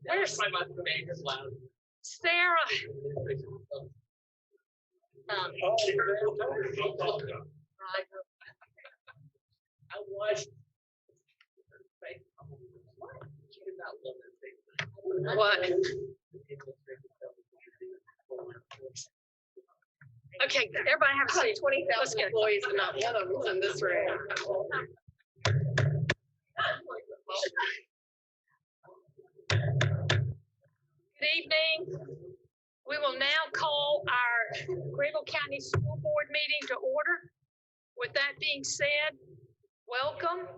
Where's Sarah? I watched. What? Okay, everybody have a seat. 20,000 employees and not one of them's in this room. Good evening. We will now call our Greenville County School Board meeting to order. With that being said, welcome.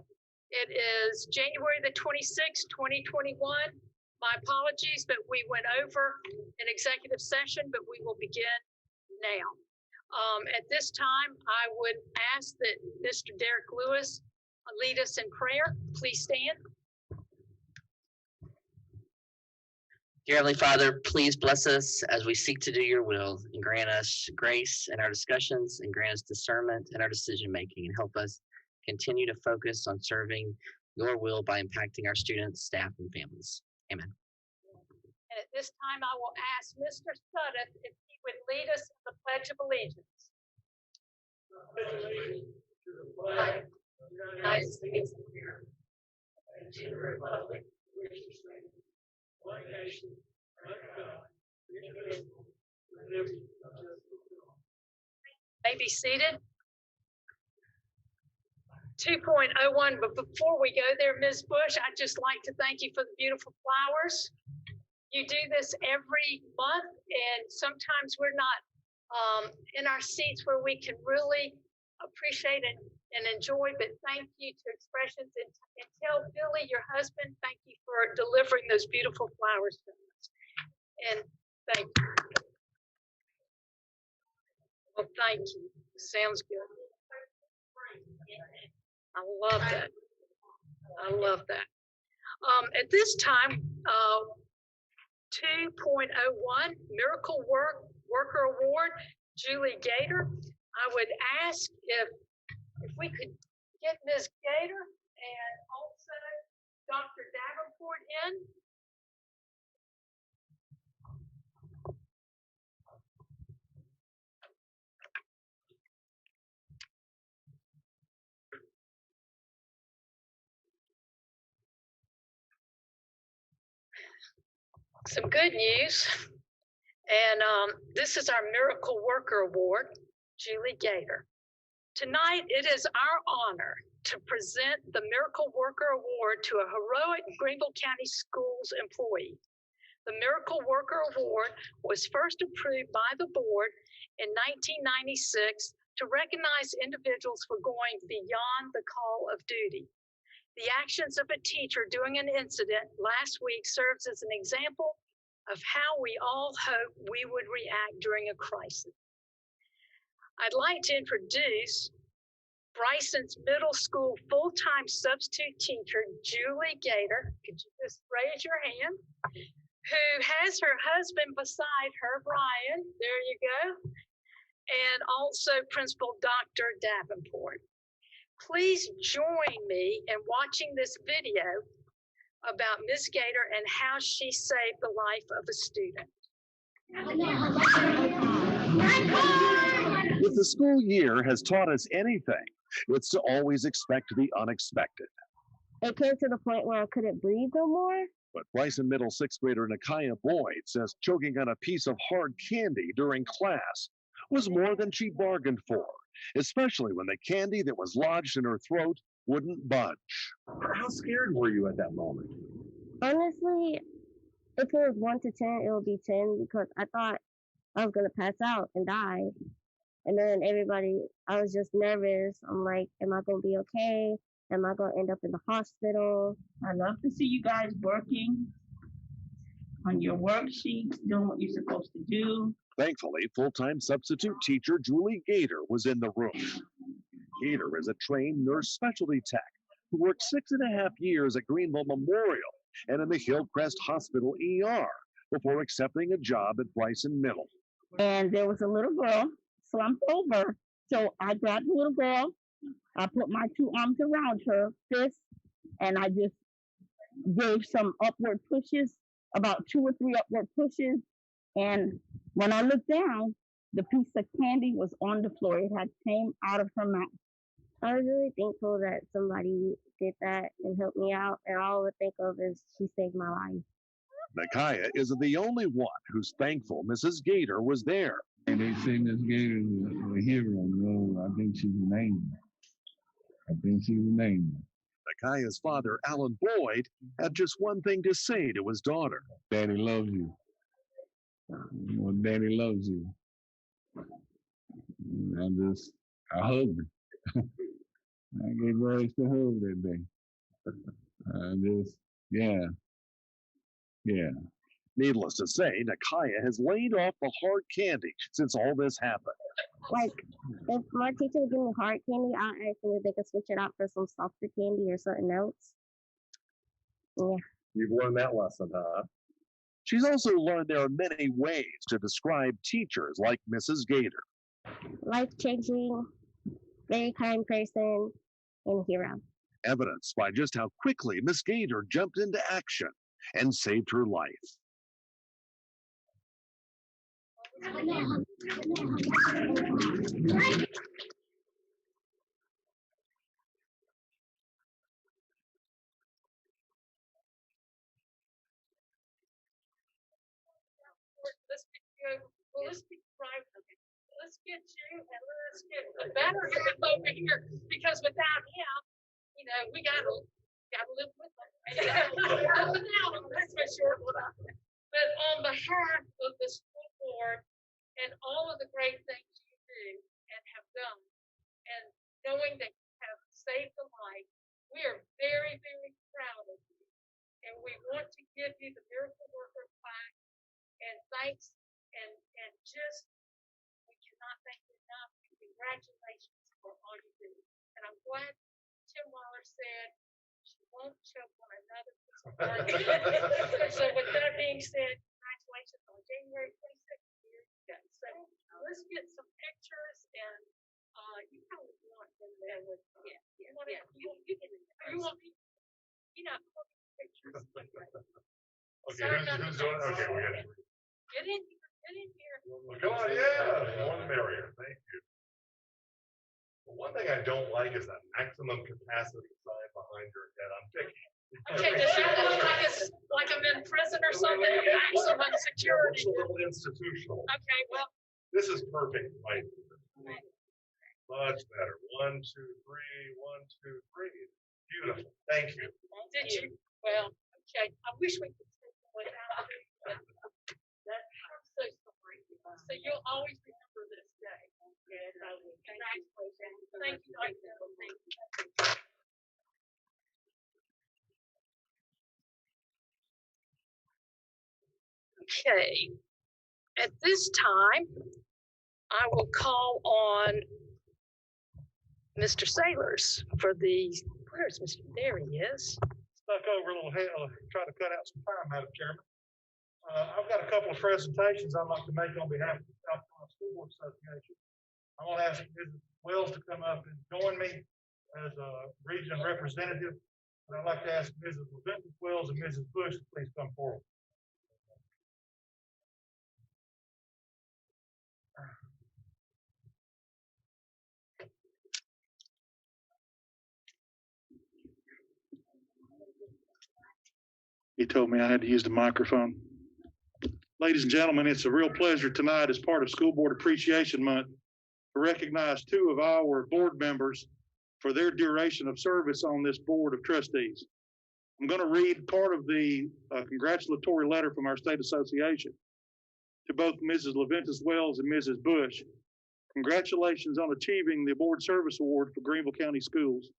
It is January the 26th, 2021. My apologies that we went over an executive session, but we will begin now. At this time, I would ask that Mr. Derek Lewis lead us in prayer. Please stand. Dear Heavenly Father, please bless us as we seek to do your will and grant us grace in our discussions and grant us discernment in our decision making and help us continue to focus on serving your will by impacting our students, staff, and families. Amen. And at this time, I will ask Mr. Sudduth if he would lead us in the Pledge of Allegiance. To the flag of the United States of America, and to the republic which is one nation, under God, indivisible, with liberty and justice for all. May be seated. 2.01, but before we go there, Ms. Bush, I'd just like to thank you for the beautiful flowers. You do this every month, and sometimes we're not in our seats where we can really appreciate it and enjoy, but thank you to Expressions, and tell Billy, your husband, thank you for delivering those beautiful flowers to us. And thank you. Well, thank you. Sounds good. I love that. I love that. At this time, 2.01 Miracle Worker Award, Julie Gator. I would ask if we could get Ms. Gator and also Dr. Davenport in. Some good news, and this is our Miracle Worker Award, Julie Gator. Tonight, it is our honor to present the Miracle Worker Award to a heroic Greenville County Schools employee. The Miracle Worker Award was first approved by the board in 1996 to recognize individuals for going beyond the call of duty. The actions of a teacher during an incident last week serves as an example of how we all hope we would react during a crisis. I'd like to introduce Bryson's middle school full-time substitute teacher, Julie Gator. Could you just raise your hand? Who has her husband beside her, Brian. There you go. And also Principal Dr. Davenport. Please join me in watching this video about Ms. Gator and how she saved the life of a student. If the school year has taught us anything, it's to always expect the unexpected. It came to the point where I couldn't breathe no more. But Bryson Middle sixth grader Nakaya Boyd says choking on a piece of hard candy during class was more than she bargained for, especially when the candy that was lodged in her throat wouldn't budge. How scared were you at that moment? Honestly, if it was 1 to 10, it would be 10 because I thought I was going to pass out and die. And then I was just nervous. I'm like, am I going to be okay? Am I going to end up in the hospital? I love to see you guys working on your worksheets, doing what you're supposed to do. Thankfully, full-time substitute teacher Julie Gator was in the room. Gator is a trained nurse specialty tech who worked 6.5 years at Greenville Memorial and in the Hillcrest Hospital ER before accepting a job at Bryson Middle. And there was a little girl slumped over. So I grabbed the little girl, I put my 2 arms around her fist, and I just gave some upward pushes, about 2 or 3 upward pushes. And when I looked down, the piece of candy was on the floor. It had came out of her mouth. I was really thankful that somebody did that and helped me out, and all I would think of is she saved my life. Nakaya isn't the only one who's thankful Mrs. Gator was there. And they say Miss Gator is a hero. I think she's an angel. Nakaya's father, Alan Boyd, had just one thing to say to his daughter. Daddy loves you. Daddy loves you. I hugged her. I gave her a hug that day. Yeah. Needless to say, Nakaya has laid off the hard candy since all this happened. Like, if my teacher would give me hard candy, I'll ask them if they could switch it out for some softer candy or something else. Yeah. You've learned that lesson, huh? She's also learned there are many ways to describe teachers like Mrs. Gator. Life-changing, very kind person, and hero. Evidenced by just how quickly Miss Gator jumped into action and saved her life. Let's be private. Let's get you and let's get the better half over here, because without him, we gotta live with him. Without him, that's for sure. But on behalf of the school board and all of the great things you do and have done, and knowing that you have saved a life, we are very, very proud of you. And we want to give you the Miracle Worker plaque and thanks and just, we cannot thank you enough. Congratulations for all you do. And I'm glad Tim Waller said she won't choke on another piece of bark. So with that being said, congratulations on January 26th. Here you go. So let's get some pictures, and you probably want them there with you want me, pictures. Okay, who's doing it? Okay, we got it. Get in here. Well, come on, yeah, more the merrier. Thank you. Well, one thing I don't like is that maximum capacity sign behind your head. I'm picking. Okay, does that look like I'm in prison or something? Maximum security. It's a little institutional. Okay, well. This is perfect, right? Much better. 1, 2, 3, 1, 2, 3. Beautiful. Thank you. Did you? Well, okay. I wish we could take them without it. I'm so sorry. So you'll always remember this day. Congratulations. Thank you. Thank you. Okay. At this time, I will call on Mr. Sailors for the, where's Mr. There he is. Stuck over a little hell, try to cut out some time, Madam Chairman. I've got a couple of presentations I'd like to make on behalf of the South Carolina School Board Association. I want to ask Mrs. Wells to come up and join me as a region representative. And I'd like to ask Mrs. LaVentus Wells and Mrs. Bush to please come forward. He told me I had to use the microphone. Ladies and gentlemen, it's a real pleasure tonight as part of School Board Appreciation Month to recognize 2 of our board members for their duration of service on this Board of Trustees. I'm going to read part of the congratulatory letter from our state association to both Mrs. LaVentus Wells and Mrs. Bush. Congratulations on achieving the Board Service Award for Greenville County Schools.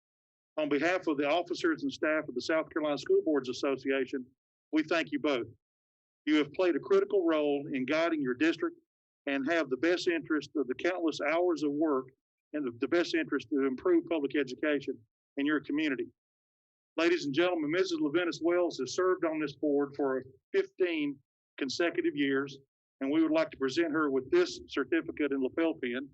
On behalf of the officers and staff of the South Carolina School Boards Association, we thank you both. You have played a critical role in guiding your district and have the best interest of the countless hours of work and the best interest to improve public education in your community. Ladies and gentlemen, Mrs. LaVentus Wells has served on this board for 15 consecutive years, and we would like to present her with this certificate and lapel pin.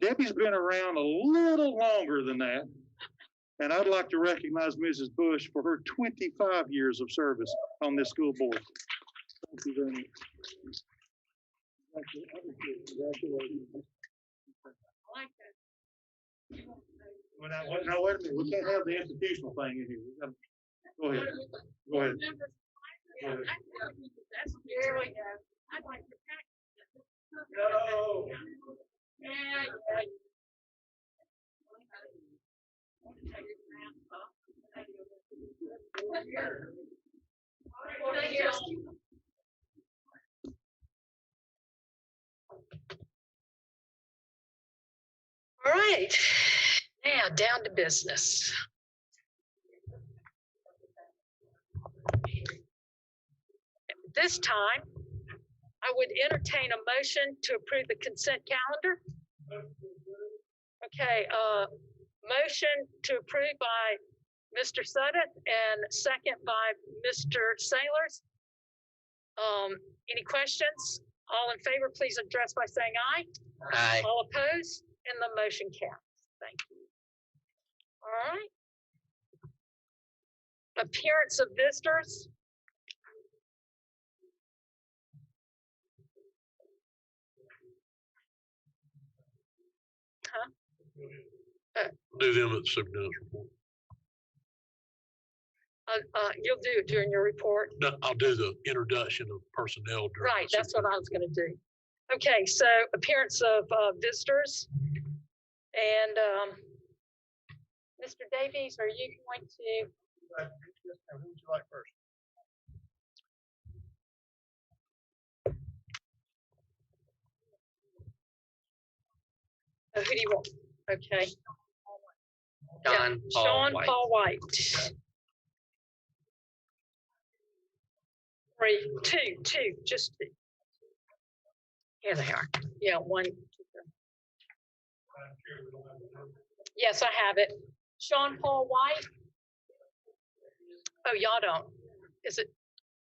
Debbie's been around a little longer than that, And I'd like to recognize Mrs. Bush for her 25 years of service on this school board. Thank you very much. Congratulations. Well, now, wait a minute. We can't have the institutional thing in here. We gotta- Go ahead. Go ahead. Go ahead. Here we go. I'd like to pack. No. Yeah. All right, now down to business. This time, I would entertain a motion to approve the consent calendar. Okay, motion to approve by Mr. Sudduth and second by Mr. Sailors. Any questions? All in favor, please address by saying aye. Aye. All opposed, and the motion carries. Thank you. All right. Appearance of visitors. Do them at the superintendent's report. You'll do it during your report. No, I'll do the introduction of personnel. during Right, the that's what I was gonna do. Okay, so appearance of visitors. And Mr. Davies, are you going to? Who would you like first? Who do you want? Okay. Sean Paul Sean White. Paul White. 3, 2, just 2. Here they are. Yeah, 1, 2, 3. Yes, I have it. Sean Paul White. Oh, y'all don't. Is it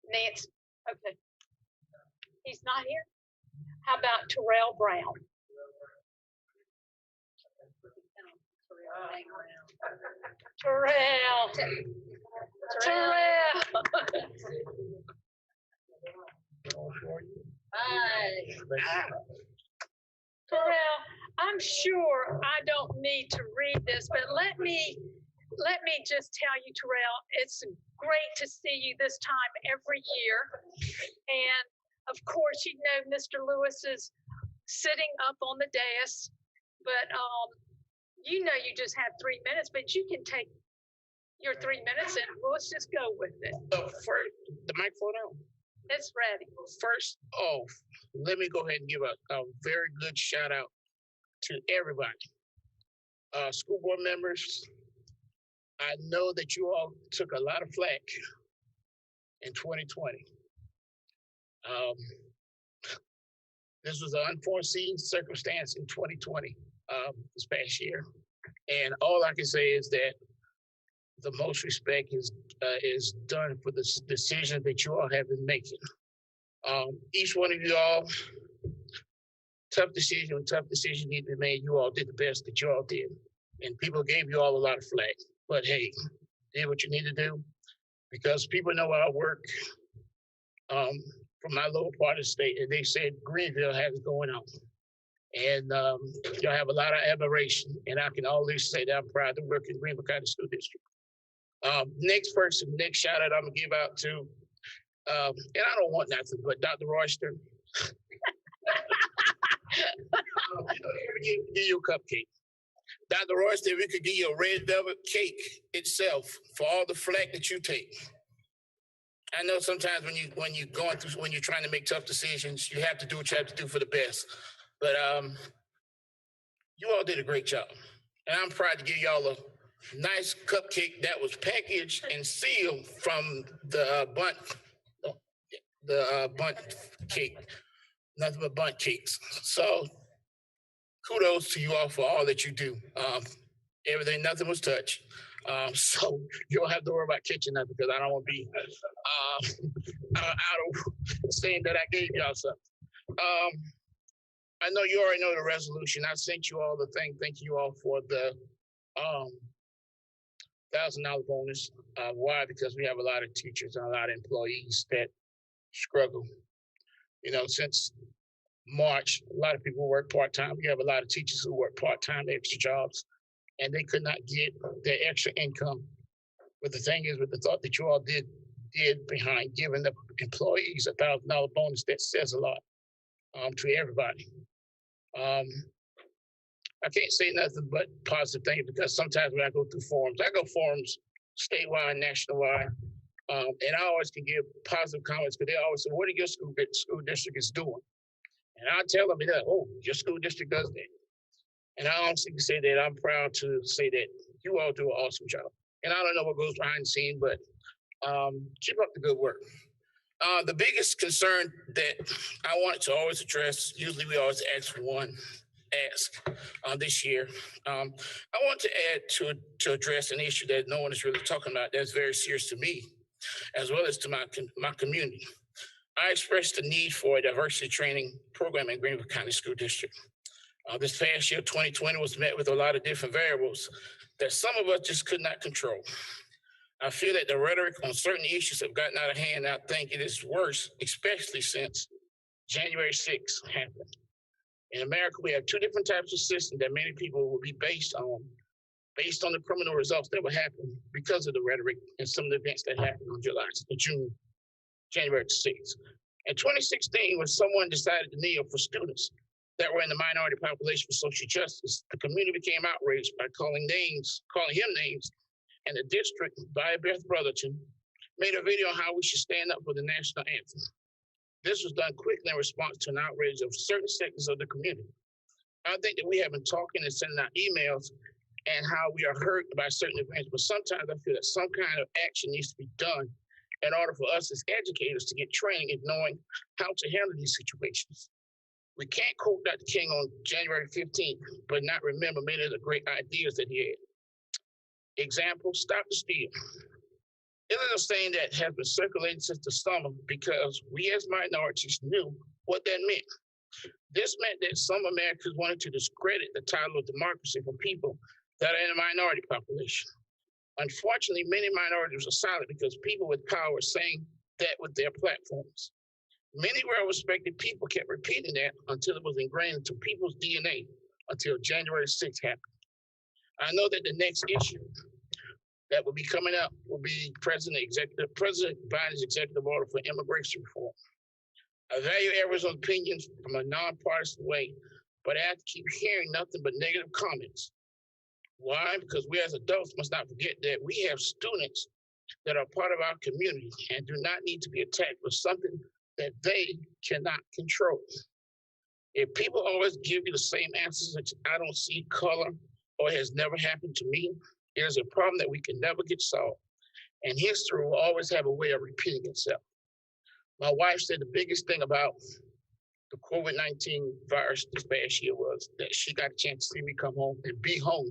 Nance? Okay. He's not here? How about Terrell Brown? Terrell. Terrell, I'm sure I don't need to read this, but let me just tell you, Terrell, it's great to see you this time every year. And of course, you know, Mr. Lewis is sitting up on the dais, but you know, you just have 3 minutes, but you can take your 3 minutes and let's just go with it. First, the microphone out. It's ready. First off, let me go ahead and give a very good shout out to everybody. School board members, I know that you all took a lot of flack in 2020. This was an unforeseen circumstance in 2020, this past year. And all I can say is that the most respect is done for the decision that you all have been making. Each one of you all, tough decision need to be made. You all did the best that you all did. And people gave you all a lot of flack. But hey, did what you need to do, because people know our work from my little part of the state, and they said Greenville has it going on. And y'all have a lot of admiration, and I can always say that I'm proud to work in Greenville County School District. Next shout out I'm gonna give out to, and I don't want nothing, but Dr. Royster. Give you a cupcake. Dr. Royster, we could give you a red velvet cake itself for all the flack that you take. I know sometimes when you're trying to make tough decisions, you have to do what you have to do for the best. But you all did a great job. And I'm proud to give y'all a nice cupcake that was packaged and sealed from the bundt cake. Nothing but bundt cakes. So kudos to you all for all that you do. Nothing was touched. So you don't have to worry about catching nothing, because I don't want to be out of saying that I gave y'all something. I know you already know the resolution. I sent you all the thing. Thank you all for the $1,000 bonus. Why? Because we have a lot of teachers and a lot of employees that struggle. You know, since March, a lot of people work part-time. We have a lot of teachers who work part-time, extra jobs, and they could not get their extra income. But the thing is, with the thought that you all did behind giving the employees a $1,000 bonus, that says a lot to everybody. I can't say nothing but positive things, because sometimes when I go through forums statewide, nationwide, and I always can give positive comments, because they always say, what are your school district is doing? And I tell them, oh, your school district does that. And I honestly can say that I'm proud to say that you all do an awesome job. And I don't know what goes behind the scene, but keep up the good work. The biggest concern that I want to always address, usually we always ask this year. I want to add to address an issue that no one is really talking about that's very serious to me, as well as to my community. I expressed the need for a diversity training program in Greenville County School District. This past year, 2020, was met with a lot of different variables that some of us just could not control. I feel that the rhetoric on certain issues have gotten out of hand. I think it is worse, especially since January 6th happened. In America, we have two different types of systems that many people will be based on the criminal results that will happen because of the rhetoric and some of the events that happened on January 6th. In 2016, when someone decided to kneel for students that were in the minority population for social justice, the community became outraged by calling him names, and the district, by Beth Brotherton, made a video on how we should stand up for the national anthem. This was done quickly in response to an outrage of certain sectors of the community. I think that we have been talking and sending out emails and how we are hurt by certain events, but sometimes I feel that some kind of action needs to be done in order for us as educators to get training in knowing how to handle these situations. We can't quote Dr. King on January 15th, but not remember many of the great ideas that he had. Example, stop the steal. It is a saying that has been circulating since the summer because we as minorities knew what that meant. This meant that some Americans wanted to discredit the title of democracy for people that are in the minority population. Unfortunately, many minorities are silent because people with power are saying that with their platforms. Many well-respected people kept repeating that until it was ingrained into people's DNA until January 6th happened. I know that the next issue that will be coming up will be President Biden's executive order for immigration reform. I value everyone's opinions from a nonpartisan way, but I have to keep hearing nothing but negative comments. Why? Because we as adults must not forget that we have students that are part of our community and do not need to be attacked for something that they cannot control. If people always give you the same answers, that I don't see color or it has never happened to me, it is a problem that we can never get solved. And history will always have a way of repeating itself. My wife said the biggest thing about the COVID-19 virus this past year was that she got a chance to see me come home and be home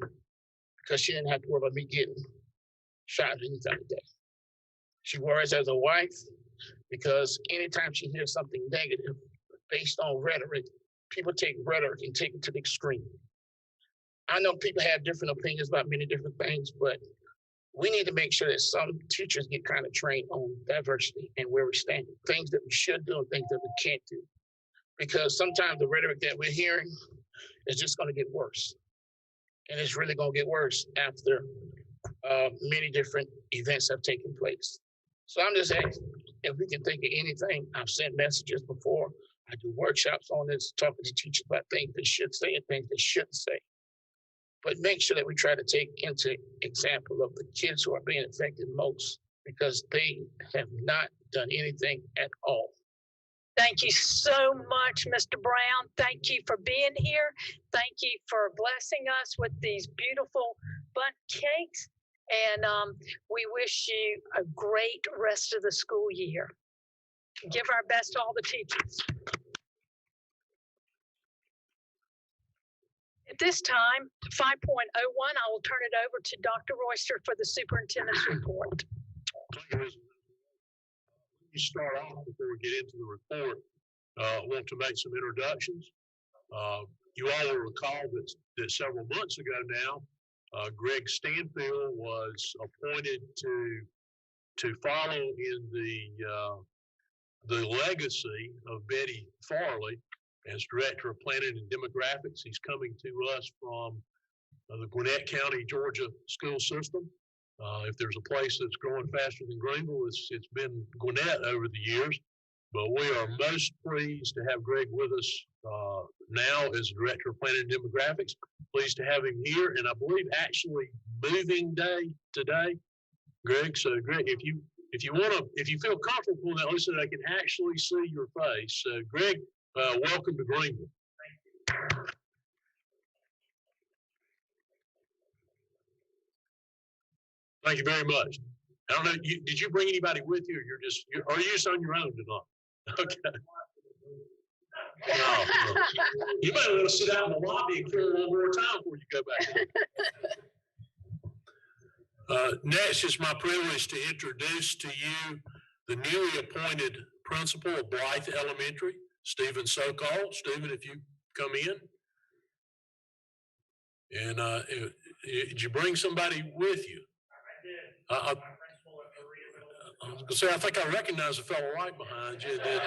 because she didn't have to worry about me getting shot any time of day. She worries as a wife because anytime she hears something negative based on rhetoric, people take rhetoric and take it to the extreme. I know people have different opinions about many different things, but we need to make sure that some teachers get kind of trained on diversity and where we stand, things that we should do and things that we can't do. Because sometimes the rhetoric that we're hearing is just going to get worse. And it's really going to get worse after many different events have taken place. So I'm just asking if we can think of anything. I've sent messages before. I do workshops on this, talking to teachers about things they should say and things they shouldn't say. But make sure that we try to take into example of the kids who are being affected most because they have not done anything at all. Thank you so much, Mr. Brown. Thank you for being here. Thank you for blessing us with these beautiful bundt cakes. And we wish you a great rest of the school year. Give our best to all the teachers. At this time, 5.01, I will turn it over to Dr. Royster for the superintendent's report. We start off before we get into the report. I want to make some introductions. You all will recall that several months ago now, Greg Stanfield was appointed to follow in the legacy of Betty Farley as Director of Planning and Demographics. He's coming to us from the Gwinnett County, Georgia school system. If there's a place that's growing faster than Greenville, it's been Gwinnett over the years. But we are most pleased to have Greg with us now as Director of Planning and Demographics. Pleased to have him here, and I believe actually moving day today, Greg. So, Greg, if you feel comfortable in that, listen, I can actually see your face. Greg, welcome to Greenville. Thank you very much. I don't know, did you bring anybody with you, or are you just on your own tonight? Okay. No. You might want to sit out in the lobby and clear one more time before you go back. Next, it's my privilege to introduce to you the newly appointed principal of Blythe Elementary, Stephen Sokol. Stephen, if you come in. And did you bring somebody with you? I was going to say, I think I recognize the fellow right behind you. And then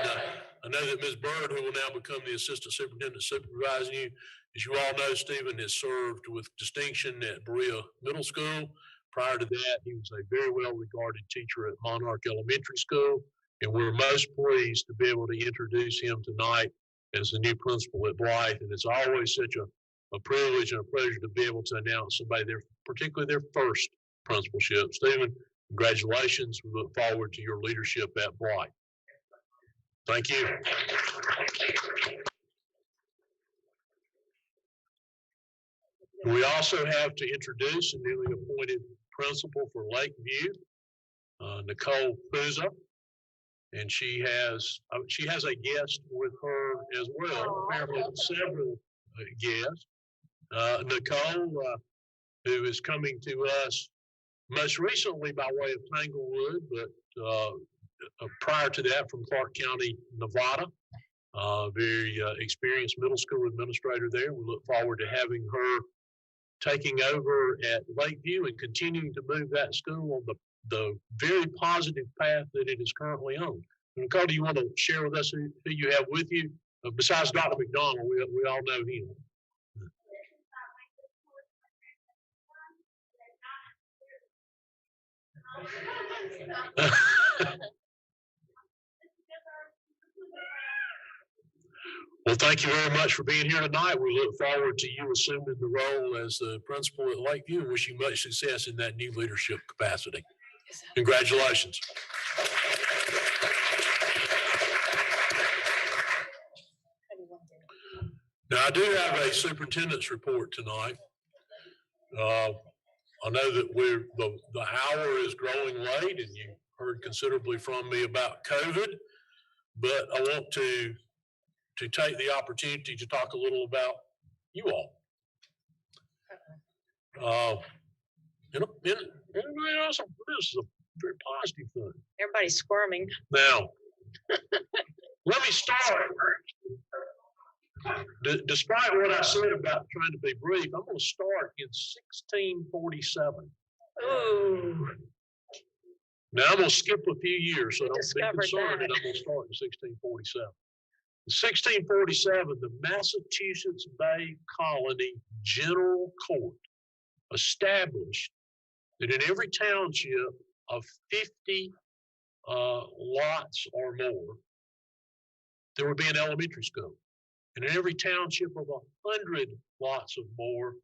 I know that Ms. Bird, who will now become the Assistant Superintendent supervising you, as you all know, Stephen has served with distinction at Berea Middle School. Prior to that, he was a very well-regarded teacher at Monarch Elementary School. And we're most pleased to be able to introduce him tonight as the new principal at Blythe. And it's always such a privilege and a pleasure to be able to announce somebody, particularly their first principalship. Stephen, congratulations. We look forward to your leadership at Blythe. Thank you. We also have to introduce a newly appointed principal for Lakeview, Nicole Puza, and she has a guest with her as well. Apparently, several guests. Nicole, who is coming to us most recently by way of Tanglewood, but prior to that from Clark County, Nevada. Very experienced middle school administrator there. We look forward to having her taking over at Lakeview and continuing to move that school on the very positive path that it is currently on. Nicole, do you want to share with us who you have with you? Besides Dr. McDonald, we all know him. Well, thank you very much for being here tonight. We look forward to you assuming the role as the principal at Lakeview and wish you much success in that new leadership capacity. Congratulations. Now, I do have a superintendent's report tonight. I know that the hour is growing late, and you heard considerably from me about COVID, but I want to take the opportunity to talk a little about you all. This is a very positive thing. Everybody's squirming. Now, let me start. Despite what I said about trying to be brief, I'm going to start in 1647. Ooh. Now, I'm going to skip a few years, so don't be concerned that I'm going to start in 1647. In 1647, the Massachusetts Bay Colony General Court established that in every township of 50 lots or more, there would be an elementary school. And in every township of 100 lots or more,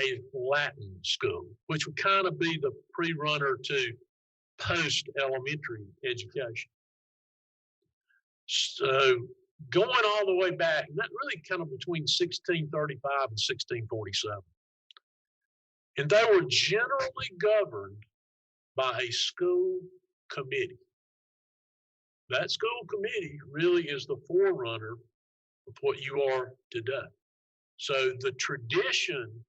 a Latin school, which would kind of be the pre-runner to post-elementary education. So going all the way back, and that really kind of between 1635 and 1647. And they were generally governed by a school committee. That school committee really is the forerunner of what you are today. So the tradition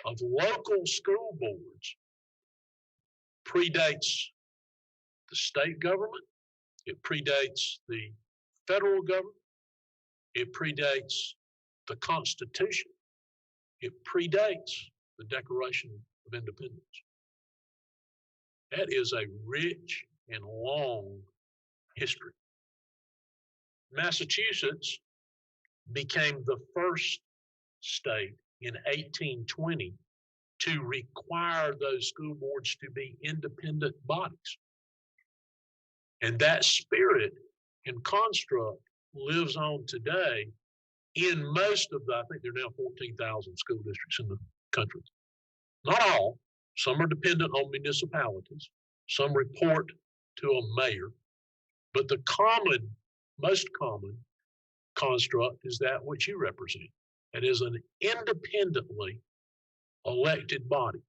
of local school boards predates the state government. It predates the federal government. It predates the Constitution. It predates the Declaration of Independence. That is a rich and long history. Massachusetts became the first state in 1820 to require those school boards to be independent bodies. And that spirit and construct lives on today in most of the, I think there are now 14,000 school districts in the country. Not all, some are dependent on municipalities, some report to a mayor, but the most common construct is that which you represent. It is an independently elected body.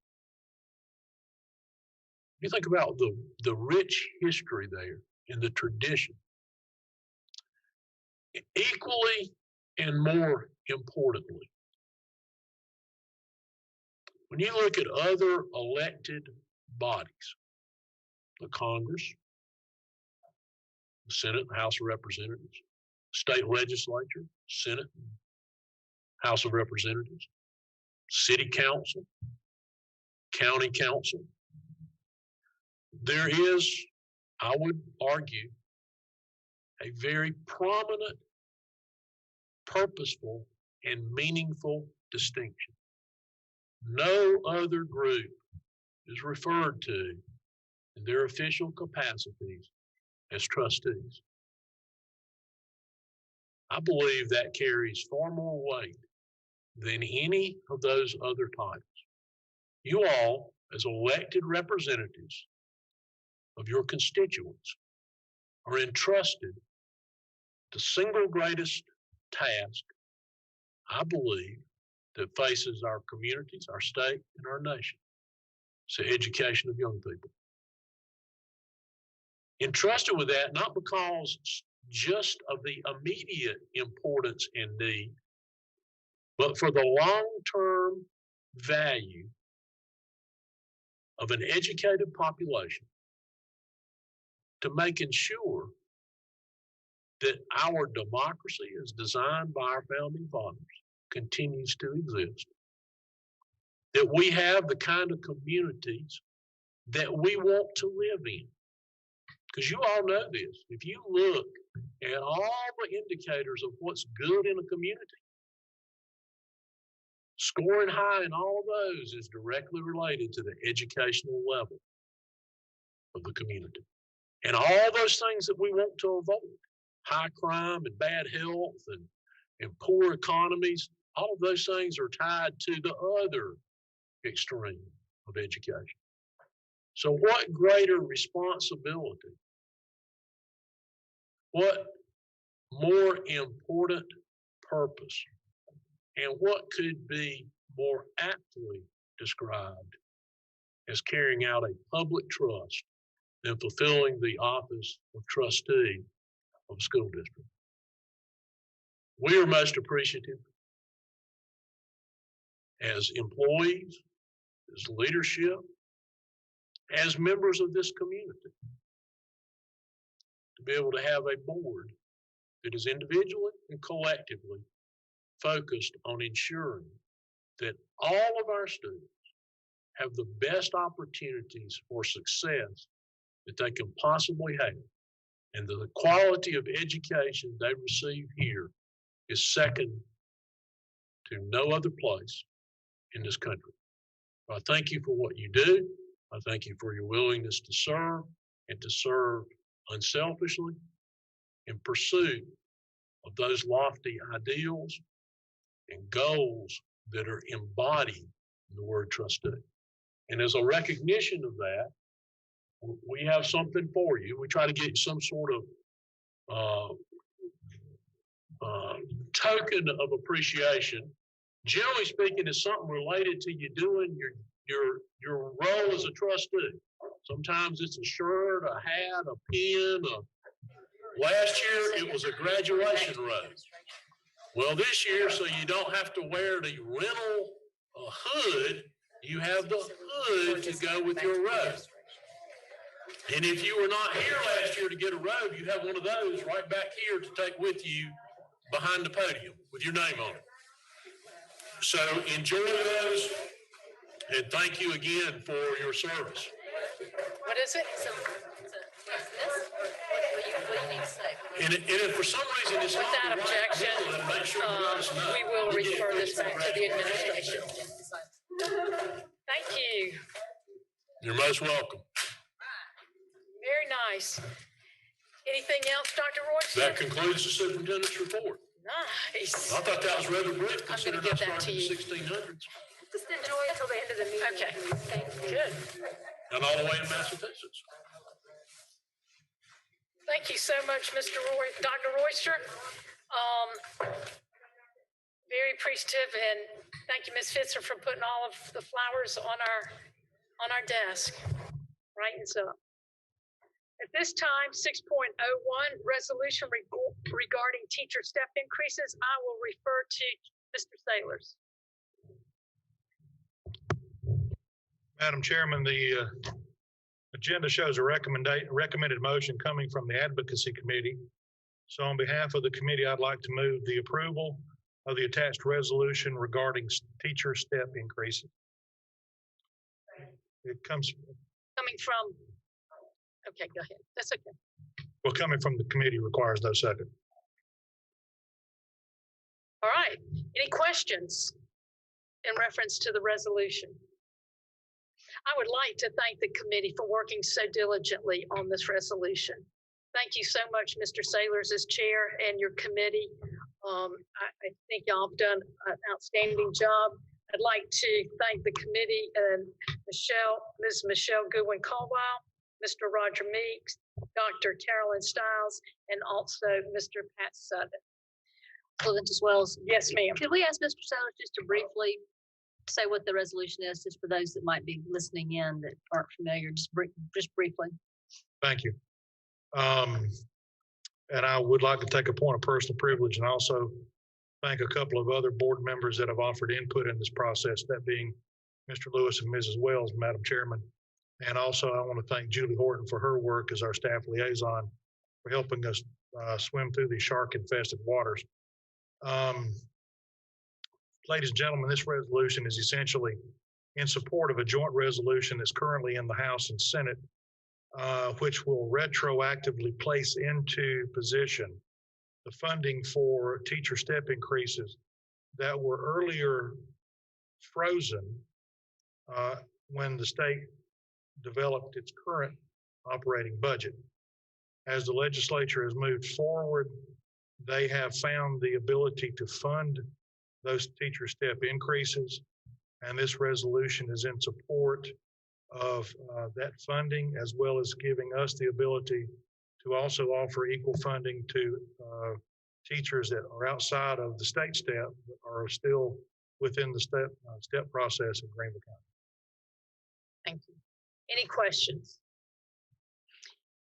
You think about the rich history there and the tradition. Equally and more importantly, when you look at other elected bodies, the Congress, the Senate, the House of Representatives, state legislature, Senate, House of Representatives, city council, county council, there is, I would argue, a very prominent, purposeful, and meaningful distinction. No other group is referred to in their official capacities as trustees. I believe that carries far more weight than any of those other titles. You all, as elected representatives of your constituents, are entrusted the single greatest task, I believe, that faces our communities, our state, and our nation. It's the education of young people. Entrusted with that, not because just of the immediate importance and need, but for the long-term value of an educated population, to making sure that our democracy as designed by our founding fathers continues to exist, that we have the kind of communities that we want to live in. Because you all know this, if you look at all the indicators of what's good in a community, scoring high in all of those is directly related to the educational level of the community. And all those things that we want to avoid, high crime and bad health and poor economies, all of those things are tied to the other extreme of education. So what greater responsibility, what more important purpose, and what could be more aptly described as carrying out a public trust than fulfilling the office of trustee of a school district? We are most appreciative as employees, as leadership, as members of this community, to be able to have a board that is individually and collectively focused on ensuring that all of our students have the best opportunities for success that they can possibly have, and the quality of education they receive here is second to no other place in this country. I thank you for what you do. I thank you for your willingness to serve, and to serve unselfishly in pursuit of those lofty ideals and goals that are embodied in the word trustee. And as a recognition of that, we have something for you. We try to get some sort of token of appreciation. Generally speaking, it's something related to you doing your role as a trustee. Sometimes it's a shirt, a hat, a pen. Last year, it was a graduation robe. Well, this year, so you don't have to wear the rental hood, you have the hood to go with your robe. And if you were not here last year to get a robe, you have one of those right back here to take with you behind the podium with your name on it. So enjoy those. And thank you again for your service. What is it? What do you need to say? And if for some reason it's not Without the right objection, bill, then make sure you let us know. we will We get it refer this fixed back to the administration. Thank you. You're most welcome. Very nice. Anything else, Dr. Royce? That concludes the superintendent's report. Nice. I thought that was rather brief I'm gonna considering give I that started to in the you. 1600s Just enjoy it till the end of the meeting. Okay. Thank you. Good. and all the way to Massachusetts. Thank you so much, Dr. Royster. Very appreciative, and thank you, Ms. Fitzer, for putting all of the flowers on our desk. Brightens up. At this time, 6.01, resolution regarding teacher step increases. I will refer to Mr. Sailors. Madam Chairman, the agenda shows a recommended motion coming from the Advocacy Committee. So on behalf of the committee, I'd like to move the approval of the attached resolution regarding teacher step increases. It comes, Coming from, okay, go ahead. That's okay. well, coming from the committee requires no second. All right. Any questions in reference to the resolution? I would like to thank the committee for working so diligently on this resolution. Thank you so much, Mr. Sailors, as chair, and your committee. I think y'all have done an outstanding job. I'd like to thank the committee and Ms. Michelle Goodwin-Caldwell, Mr. Roger Meeks, Dr. Carolyn Stiles, and also Mr. Pat Sutton. Well, as well as, Yes, ma'am. could we ask Mr. Sellers just to briefly say what the resolution is, just for those that might be listening in that aren't familiar, just briefly? Thank you. And I would like to take a point of personal privilege and also thank a couple of other board members that have offered input in this process, that being Mr. Lewis and Mrs. Wells, Madam Chairman. And also I want to thank Julie Horton for her work as our staff liaison for helping us swim through these shark infested waters. Ladies and gentlemen, this resolution is essentially in support of a joint resolution that's currently in the House and Senate, which will retroactively place into position the funding for teacher step increases that were earlier frozen when the state developed its current operating budget. As the legislature has moved forward, they have found the ability to fund those teacher step increases, and this resolution is in support of that funding, as well as giving us the ability to also offer equal funding to teachers that are outside of the state step, but are still within the step process in Greenville County. Thank you. Any questions?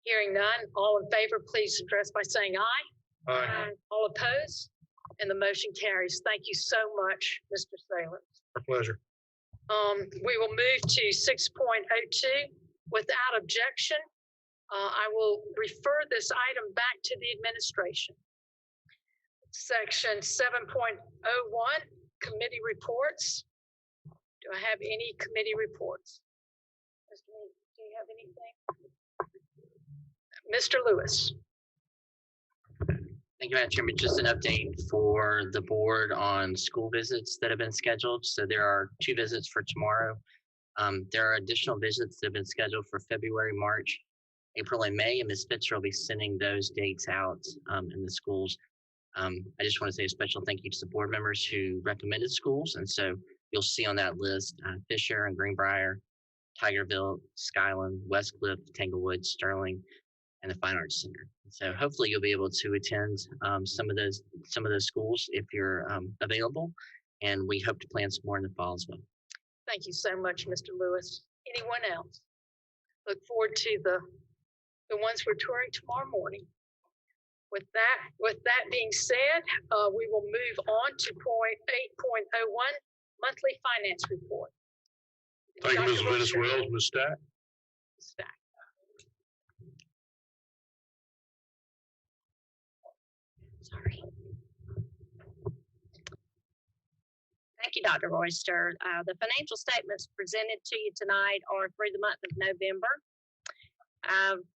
Hearing none, all in favor, please address by saying aye. Aye. All opposed? And the motion carries. Thank you so much, Mr. Sailor. Our pleasure. We will move to 6.02. Without objection, I will refer this item back to the administration. Section 7.01, committee reports. Do I have any committee reports? Mr. Meeks, do you have anything? Mr. Lewis. Thank you, Madam Chairman. Just an update for the board on school visits that have been scheduled. So there are 2 visits for tomorrow. There are additional visits that have been scheduled for February, March, April, and May, and Ms. Fitzer will be sending those dates out in the schools. I just want to say a special thank you to the board members who recommended schools. And so you'll see on that list, Fisher and Greenbrier, Tigerville, Skyland, Westcliff, Tanglewood, Sterling, and the Fine Arts Center. So hopefully you'll be able to attend some of those schools if you're available, and we hope to plan some more in the fall as well. Thank you so much, Mr. Lewis. Anyone else? Look forward to the ones we're touring tomorrow morning. With that being said, we will move on to 8.01, monthly finance report. Thank you, Ms. Dr. Dennis Wells, Ms. Stack. Stack. Sorry. Thank you, Dr. Royster. The financial statements presented to you tonight are through the month of November.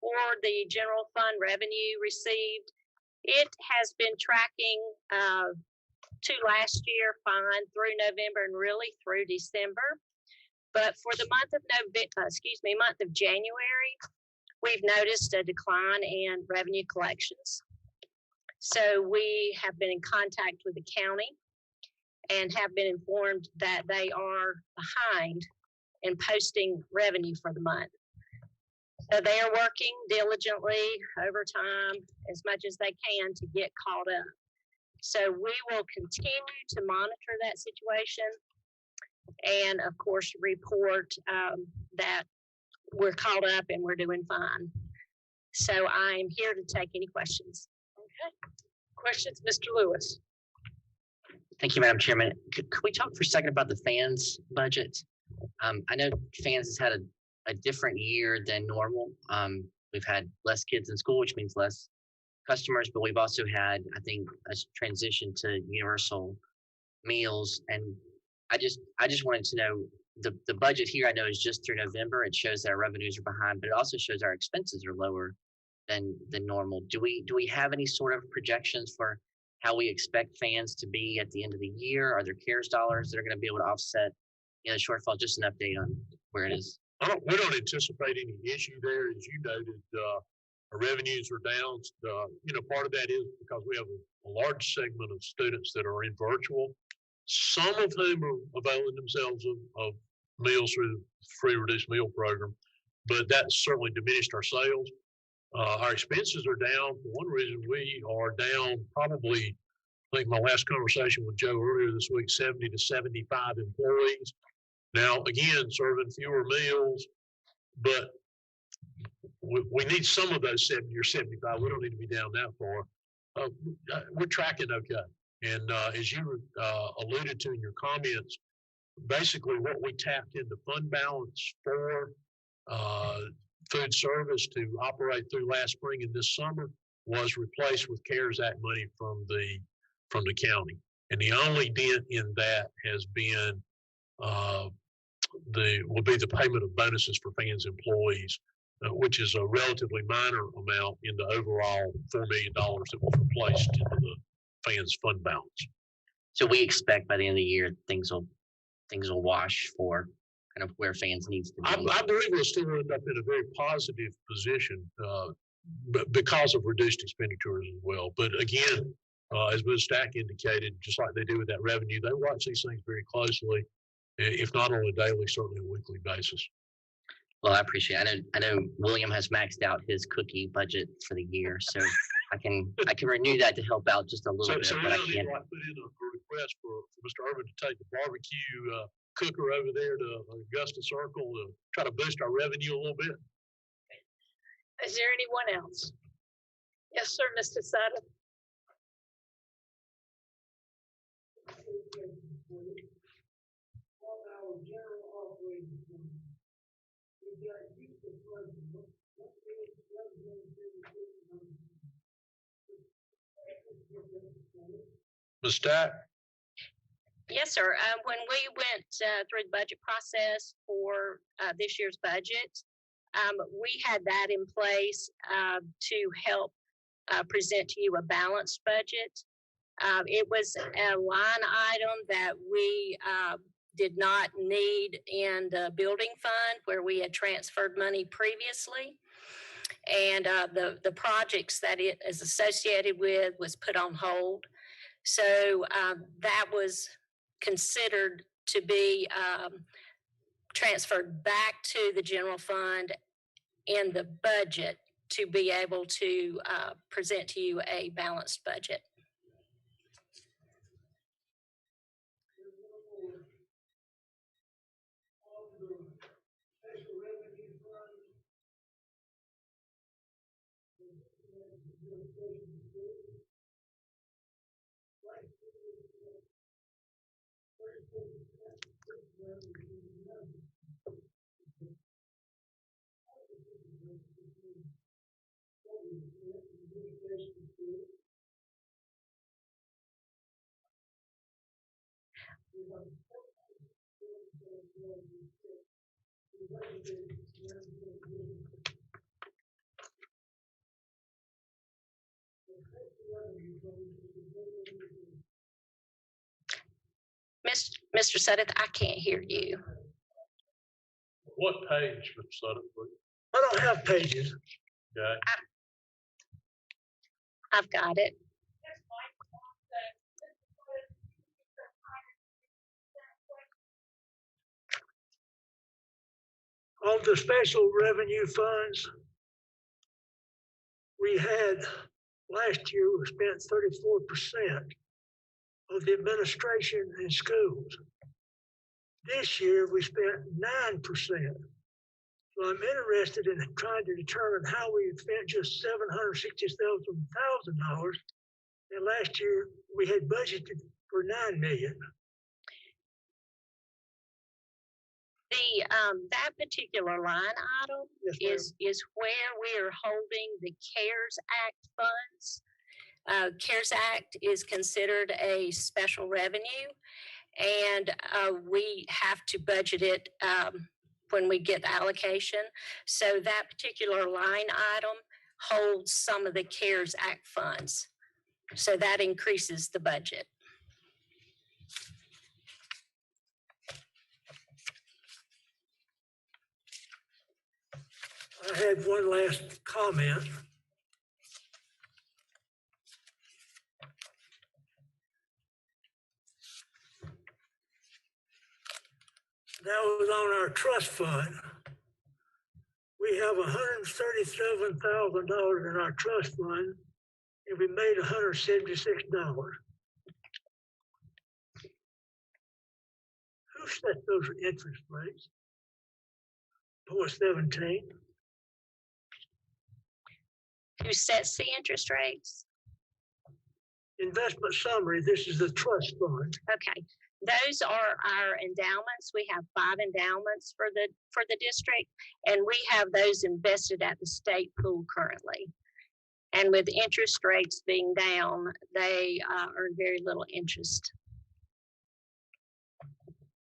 For the general fund revenue received, it has been tracking to last year fine through November and really through December. But for the month of month of January, we've noticed a decline in revenue collections. So we have been in contact with the county and have been informed that they are behind in posting revenue for the month. So they are working diligently overtime as much as they can to get caught up. So we will continue to monitor that situation and, of course, report that we're caught up and we're doing fine. So I am here to take any questions. Okay. Questions, Mr. Lewis? Thank you, Madam Chairman. Could we talk for a second about the FANS budget? I know FANS has had a different year than normal. We've had less kids in school, which means less customers, but we've also had, I think, a transition to universal meals. And I just wanted to know, the budget here I know is just through November. It shows that our revenues are behind, but it also shows our expenses are lower than normal. Do we have any sort of projections for how we expect FANS to be at the end of the year? Are there CARES dollars that are going to be able to offset the shortfall? Just an update on where it is. We don't anticipate any issue there. As you noted, our revenues are down. Part of that is because we have a large segment of students that are in virtual, some of whom are availing themselves of meals through the free reduced meal program, but that's certainly diminished our sales. Our expenses are down. For one reason, we are down probably, I think my last conversation with Joe earlier this week, 70 to 75 employees. Now, again, serving fewer meals, but we need some of those 70 or 75. We don't need to be down that far. We're tracking okay. And as you alluded to in your comments, basically what we tapped into fund balance for food service to operate through last spring and this summer was replaced with CARES Act money from the county. And the only dent in that has been will be the payment of bonuses for FANS employees, which is a relatively minor amount in the overall $4 million that was replaced into the FANS fund balance. So we expect by the end of the year things will wash for kind of where FANS needs to be. I believe we'll still end up in a very positive position because of reduced expenditures as well. But again, as Ms. Stack indicated, just like they do with that revenue, they watch these things very closely, if not on a daily, certainly a weekly basis. Well, I appreciate it. I know William has maxed out his cookie budget for the year, so I can renew that to help out just a little bit. So But I we need can't. to put in a request for Mr. Urban to take the barbecue cooker over there to Augusta Circle to try to boost our revenue a little bit. Is there anyone else? Yes, sir, Mr. Sutter. Ms. Stack? Yes, sir. When we went through the budget process for this year's budget, we had that in place to help present to you a balanced budget. It was a line item that we did not need in the building fund where we had transferred money previously. And the projects that it is associated with was put on hold. So that was considered to be transferred back to the general fund in the budget to be able to present to you a balanced budget. Mr. Suddeth, I can't hear you. What page, Mr. Sutter, please? I don't have pages. Okay. I've got it. On the special revenue funds, we had, last year, we spent 34% of the administration in schools. This year, we spent 9%. So I'm interested in trying to determine how we spent just $767,000. And last year, we had budgeted for $9 million. That particular line item Yes, is where we are holding the CARES Act funds. CARES Act is considered a special revenue, and we have to budget it when we get the allocation. So that particular line item holds some of the CARES Act funds. So that increases the budget. I had one last comment. That was on our trust fund. We have $137,000 in our trust fund, and we made $176. Who set those interest rates? 4.17. Who sets the interest rates? Investment summary, this is the trust fund. Okay, those are our endowments. We have 5 endowments for the district, and we have those invested at the state pool currently. And with interest rates being down, they earn very little interest.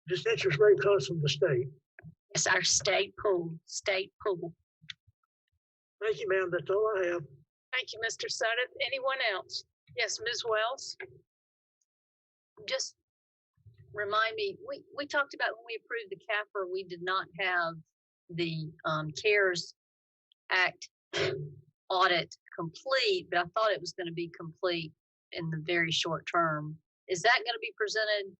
This interest rate comes from the state. It's our state pool. Thank you, ma'am. That's all I have. Thank you, Mr. Suddeth. Anyone else? Yes, Ms. Wells? Just remind me, we talked about when we approved the CAFR, we did not have the CARES Act audit complete, but I thought it was going to be complete in the very short term. Is that going to be presented?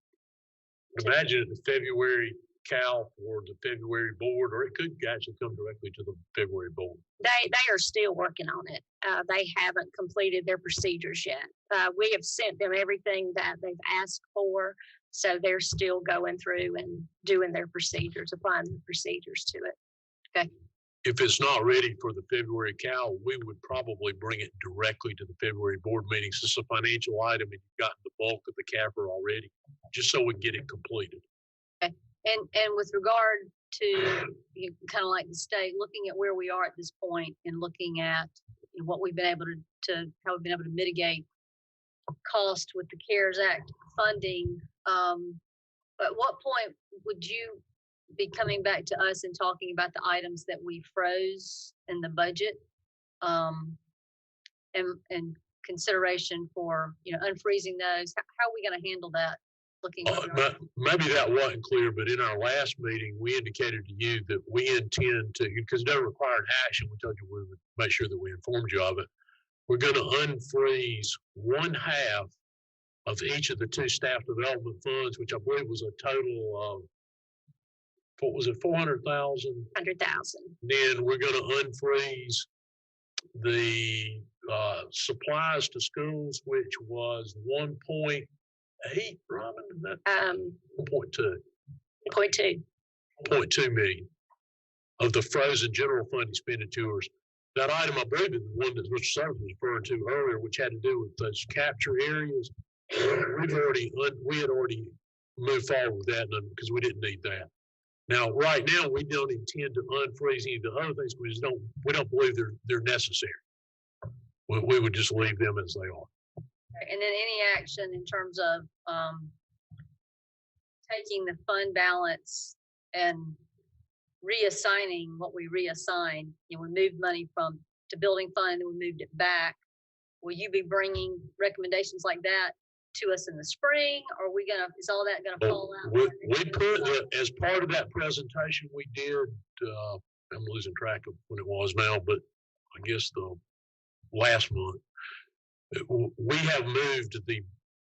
Imagine the February Cal or the February board, or it could actually come directly to the February board. They are still working on it. They haven't completed their procedures yet. We have sent them everything that they've asked for, so they're still going through and doing their procedures, applying the procedures to it. Okay. If it's not ready for the February Cal, we would probably bring it directly to the February board meetings. This is a financial item and you've gotten the bulk of the CAFR already, just so we can get it completed. Okay. And with regard to kind of like the state, looking at where we are at this point and looking at what we've been able to how we've been able to mitigate cost with the CARES Act funding, at what point would you be coming back to us and talking about the items that we froze in the budget, and consideration for unfreezing those? How are we going to handle that? But maybe that wasn't clear, but in our last meeting, we indicated to you that we intend to, because it doesn't require an action, we told you we would make sure that we informed you of it. We're going to unfreeze 1/2 of each of the 2 staff development funds, which I believe was a total of, what was it, 400,000? 100,000. Then we're going to unfreeze the supplies to schools, which was 1.8, Robin, is that 1.2? 0.2 million of the frozen general fund expenditures. That item, I believe, is the one that Mr. Summers was referring to earlier, which had to do with those capture areas. We had already moved forward with that because we didn't need that. Now, right now, we don't intend to unfreeze any of the other things. We don't believe they're necessary. We would just leave them as they are. And then any action in terms of taking the fund balance and reassigning what we reassigned. You know, we moved money to building fund and we moved it back. Will you be bringing recommendations like that to us in the spring? Or are we is all that gonna fall out? We put, as part of that presentation we did, I'm losing track of when it was now, but I guess the last month, we have moved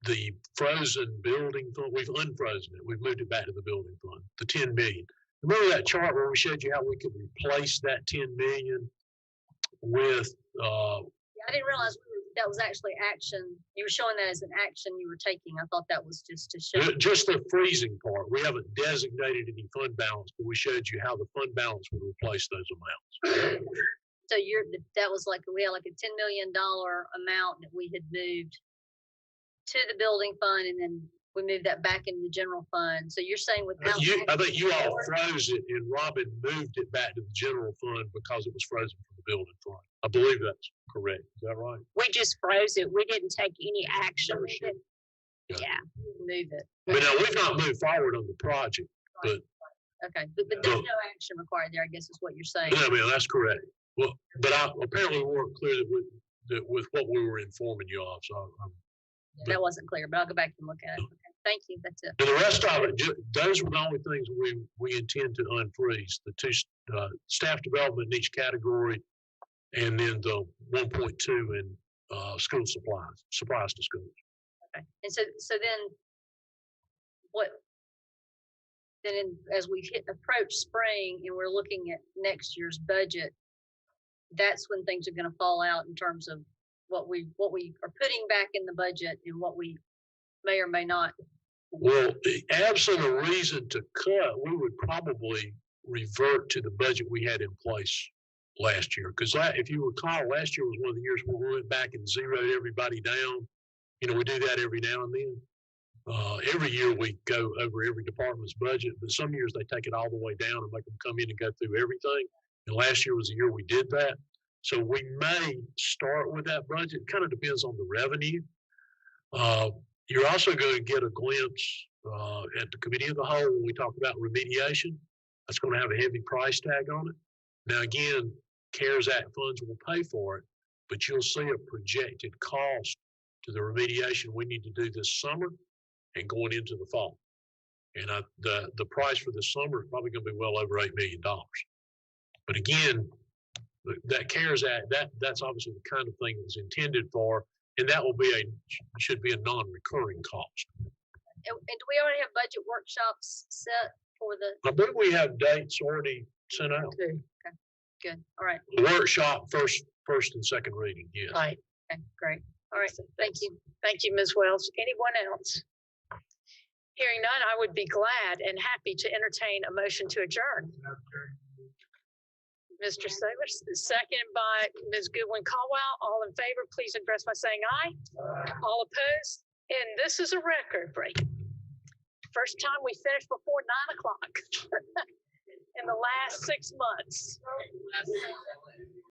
the frozen building fund. We've unfrozen it. We've moved it back to the building fund, the 10 million. Remember that chart where we showed you how we could replace that 10 million with, I didn't realize that was actually action. You were showing that as an action you were taking. I thought that was just to show. Just the freezing part. We haven't designated any fund balance, but we showed you how the fund balance would replace those amounts. So that was like, we had like a $10 million amount that we had moved to the building fund, and then we moved that back into the general fund. So you're saying without. I think you all froze it and Robin moved it back to the general fund because it was frozen from the building fund. I believe that's correct. Is that right? We just froze it. We didn't take any action with it. Yeah. Move it. But now we've not moved forward on the project, but. Okay, but there's no action required there, I guess is what you're saying. Yeah, I mean, that's correct. Well, but apparently we weren't clear that with what we were informing you of, so. That wasn't clear, but I'll go back and look at it. Okay. Thank you, that's it. And the rest of it, those were the only things we intend to unfreeze, the two, staff development in each category, and then the 1.2 in, school supplies to schools. Okay, and so then as we approach spring and we're looking at next year's budget, that's when things are gonna fall out in terms of what we are putting back in the budget and what we may or may not. Well, absent a reason to cut, we would probably revert to the budget we had in place last year. Because if you recall, last year was one of the years where we went back and zeroed everybody down. You know, we do that every now and then. Every year we go over every department's budget, but some years they take it all the way down and make them come in and go through everything. And last year was the year we did that. So we may start with that budget. Kind of depends on the revenue. You're also going to get a glimpse at the committee of the whole when we talk about remediation. That's going to have a heavy price tag on it. Now, again, CARES Act funds will pay for it, but you'll see a projected cost to the remediation we need to do this summer and going into the fall. And the price for this summer is probably going to be well over $8 million. But again, that CARES Act, that's obviously the kind of thing that's intended for, and that will be should be a non-recurring cost. And do we already have budget workshops set for the? I believe we have dates already sent out. Okay, good. All right. The workshop, first and second reading, yes. Right. Okay, great. All right, thank you. Thank you, Ms. Wells. Anyone else? Hearing none, I would be glad and happy to entertain a motion to adjourn. Mr. Sailors, second by Ms. Goodwin Caldwell. All in favor, please address by saying aye. All opposed? And this is a record break. First time we finished before 9 o'clock in the last 6 months.